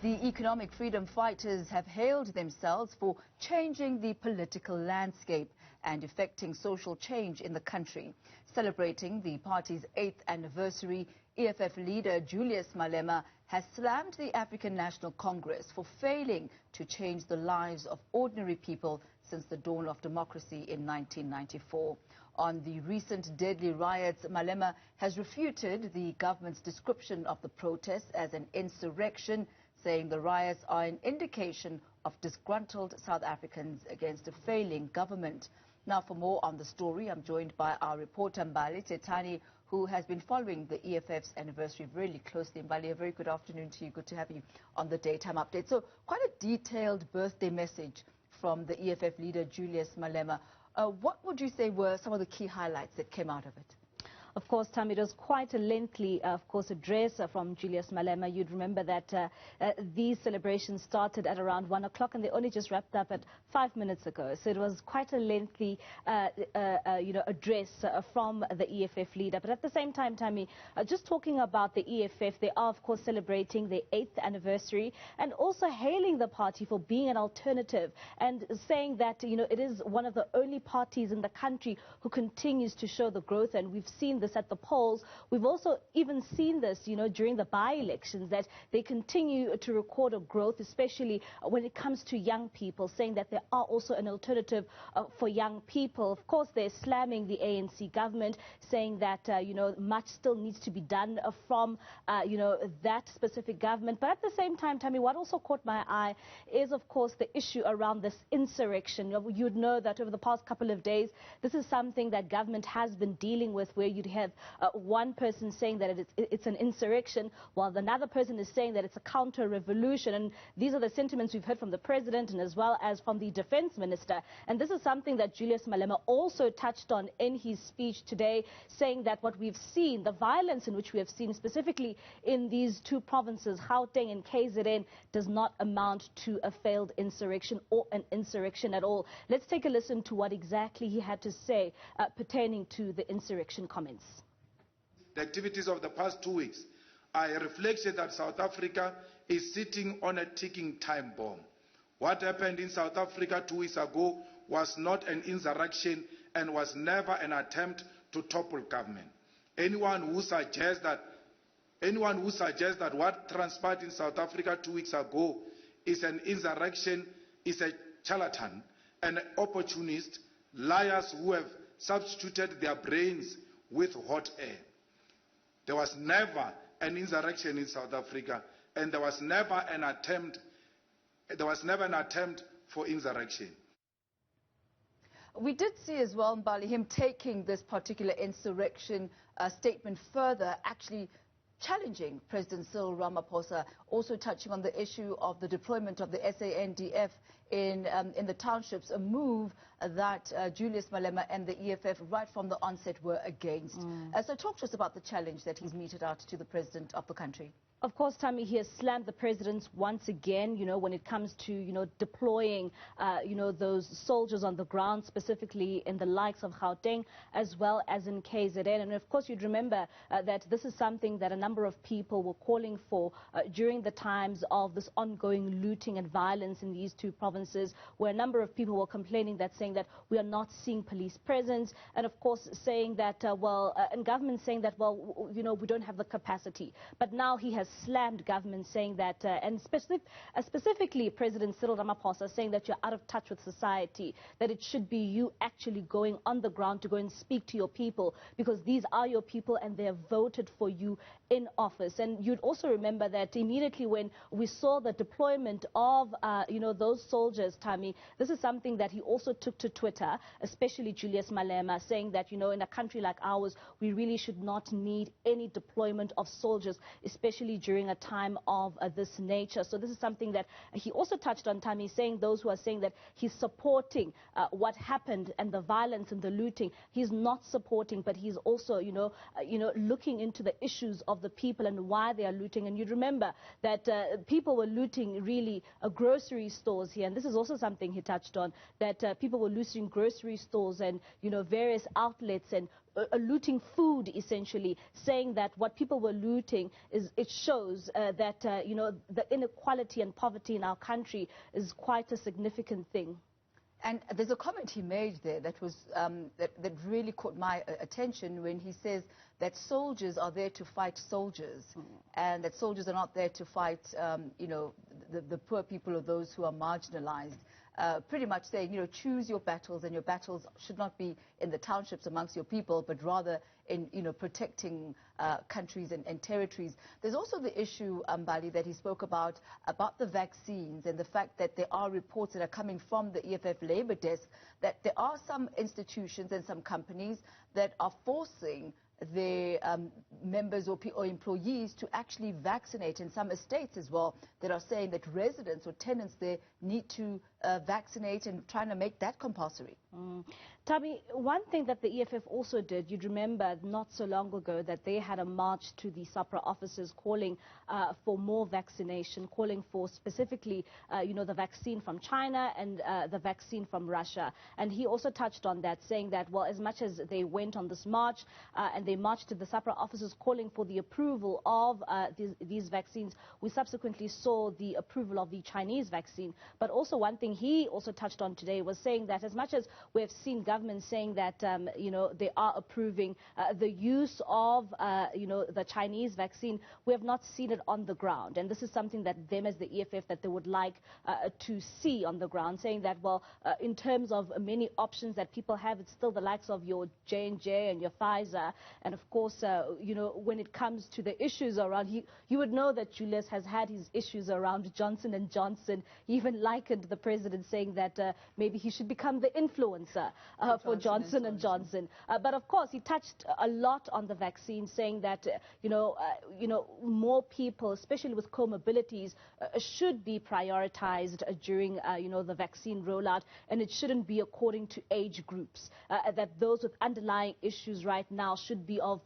The economic freedom fighters have hailed themselves for changing the political landscape and effecting social change in the country. Celebrating the party's 8th anniversary, EFF leader Julius Malema has slammed the African National Congress for failing to change the lives of ordinary people since the dawn of democracy in 1994. On the recent deadly riots, Malema has refuted the government's description of the protests as an insurrection, saying the riots are an indication of disgruntled South Africans against a failing government. Now, for more on the story, I'm joined by our reporter Mbali Tetani, who has been following the EFF's anniversary really closely. Mbali, a very good afternoon to you. Good to have you on the Daytime Update. So, quite a detailed birthday message from the EFF leader Julius Malema. What would you say were some of the key highlights that came out of it? Of course, Tam, it was quite a lengthy, address from Julius Malema. You'd remember that these celebrations started at around 1 o'clock and they only just wrapped up at 5 minutes ago. So it was quite a lengthy, address from the EFF leader. But at the same time, Tammy, just talking about the EFF, they are, of course, celebrating their 8th anniversary and also hailing the party for being an alternative and saying that, it is one of the only parties in the country who continues to show the growth, and we've seen this at the polls. We've also even seen this, during the by-elections, that they continue to record a growth, especially when it comes to young people, saying that there are also an alternative for young people. Of course, they're slamming the ANC government, saying that, much still needs to be done from, that specific government. But at the same time, Tammy, what also caught my eye is, of course, the issue around this insurrection. You'd know that over the past couple of days, this is something that government has been dealing with, where you'd have one person saying that it's an insurrection, while another person is saying that it's a counter-revolution. And these are the sentiments we've heard from the president and as well as from the defense minister. And this is something that Julius Malema also touched on in his speech today, saying that what we've seen, the violence in which we have seen specifically in these two provinces, Gauteng and KZN, does not amount to a failed insurrection or an insurrection at all. Let's take a listen to what exactly he had to say pertaining to the insurrection comments. The activities of the past 2 weeks are a reflection that South Africa is sitting on a ticking time bomb. What happened in South Africa 2 weeks ago was not an insurrection and was never an attempt to topple government. Anyone who suggests that what transpired in South Africa 2 weeks ago is an insurrection is a charlatan, an opportunist, liars who have substituted their brains with hot air. There was never an insurrection in South Africa, and there was never an attempt for insurrection. We did see as well, Mbali, him taking this particular insurrection statement further, actually challenging President Cyril Ramaphosa, also touching on the issue of the deployment of the SANDF in the townships, a move that Julius Malema and the EFF right from the onset were against. So talk to us about the challenge that he's meted out to the president of the country. Of course, Tammy, he has slammed the president once again, when it comes to, deploying, those soldiers on the ground, specifically in the likes of Gauteng, as well as in KZN. And of course, you'd remember that this is something that a number of people were calling for during the times of this ongoing looting and violence in these two provinces, where a number of people were complaining that, saying that we are not seeing police presence. And of course, saying that, and government saying that, we don't have the capacity. But now he has slammed government, saying that, and specifically President Cyril Ramaphosa, saying that you're out of touch with society, that it should be you actually going on the ground to go and speak to your people, because these are your people and they have voted for you in office. And you'd also remember that immediately when we saw the deployment of, those soldiers, Tammy, this is something that he also took to Twitter, especially Julius Malema, saying that, in a country like ours, we really should not need any deployment of soldiers, especially during a time of this nature. So this is something that he also touched on, Tammy, saying those who are saying that he's supporting what happened and the violence and the looting, he's not supporting, but he's also, looking into the issues of the people and why they are looting. And you'd remember that people were looting really grocery stores here, and this is also something he touched on, that people were looting grocery stores and, various outlets and looting food, essentially, saying that what people were looting it shows that the inequality and poverty in our country is quite a significant thing. And there's a comment he made there that was that really caught my attention when he says that soldiers are there to fight soldiers, and that soldiers are not there to fight, the poor people or those who are marginalized. Pretty much saying, choose your battles, and your battles should not be in the townships amongst your people, but rather in, protecting countries and territories. There's also the issue, Mbali, that he spoke about the vaccines and the fact that there are reports that are coming from the EFF Labour Desk that there are some institutions and some companies that are forcing their members or employees to actually vaccinate, in some estates as well, that are saying that residents or tenants there need to vaccinate and trying to make that compulsory. Tami, one thing that the EFF also did, you'd remember not so long ago that they had a march to the SAPRA offices calling for more vaccination, calling for specifically, the vaccine from China and the vaccine from Russia. And he also touched on that, saying that, well, as much as they went on this march and they marched to the SAPRA offices calling for the approval of these vaccines, we subsequently saw the approval of the Chinese vaccine. But also one thing he also touched on today was saying that as much as we have seen government saying that, they are approving the use of, the Chinese vaccine, we have not seen it on the ground. And this is something that them as the EFF that they would like to see on the ground, saying that, well, in terms of many options that people have, it's still the likes of your J&J and your Pfizer. And of course, when it comes to the issues around, you would know that Julius has had his issues around Johnson & Johnson. He even likened the president, saying that maybe he should become the influencer for Johnson & Johnson. But of course, he touched a lot on the vaccine, saying that, more people, especially with comorbidities, should be prioritized during, the vaccine rollout, and it shouldn't be according to age groups, that those with underlying issues right now should be of,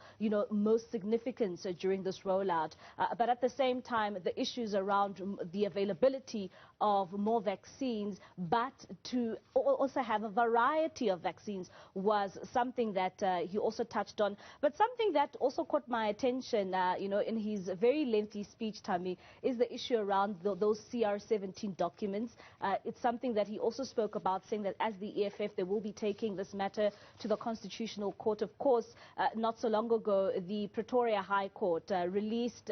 most significance during this rollout. But at the same time, the issues around the availability of more vaccines, but to also have a variety of vaccines was something that he also touched on. But something that also caught my attention, in his very lengthy speech, Tami, is the issue around those CR17 documents. It's something that he also spoke about, saying that as the EFF, they will be taking this matter to the Constitutional Court. Of course, not so long ago, the Pretoria High Court released,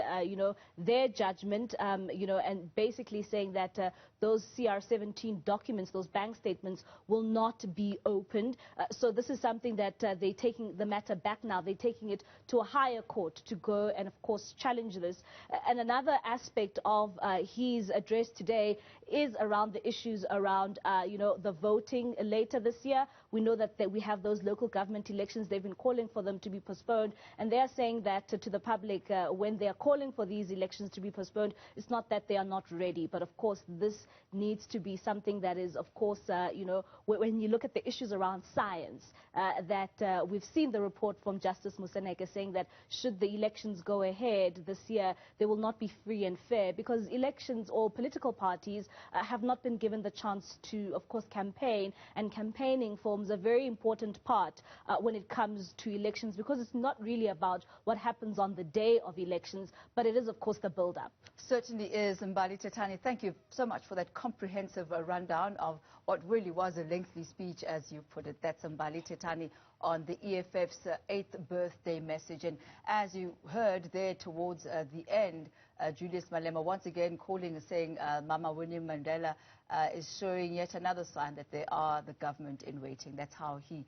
their judgment, and basically saying that those CR17 documents, those bank statements, will not be opened. So this is something that they're taking the matter back now. They're taking it to a higher court to go and, of course, challenge this. And another aspect of his address today is around the issues around, the voting later this year. We know that we have those local government elections. They've been calling for them to be postponed. And they are saying that to the public, when they are calling for these elections to be postponed, it's not that they are not ready. But, of course, this needs to be something that is, of course, when you look at the issues around science, that we've seen the report from Justice Moseneke saying that should the elections go ahead this year, they will not be free and fair, because elections or political parties have not been given the chance to, of course, campaign, and campaigning forms a very important part when it comes to elections, because it's not really about what happens on the day of elections, but it is, of course, the build-up. Certainly is. Mbali Tetani, thank you so much for that comprehensive rundown of what really was a lengthy speech, as you put it. That's Mbali Tetani on the EFF's 8th birthday message. And as you heard there towards the end, Julius Malema once again calling and saying Mama Winnie Mandela is showing yet another sign that they are the government in waiting. That's how he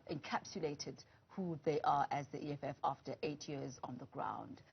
encapsulated who they are as the EFF after 8 years on the ground.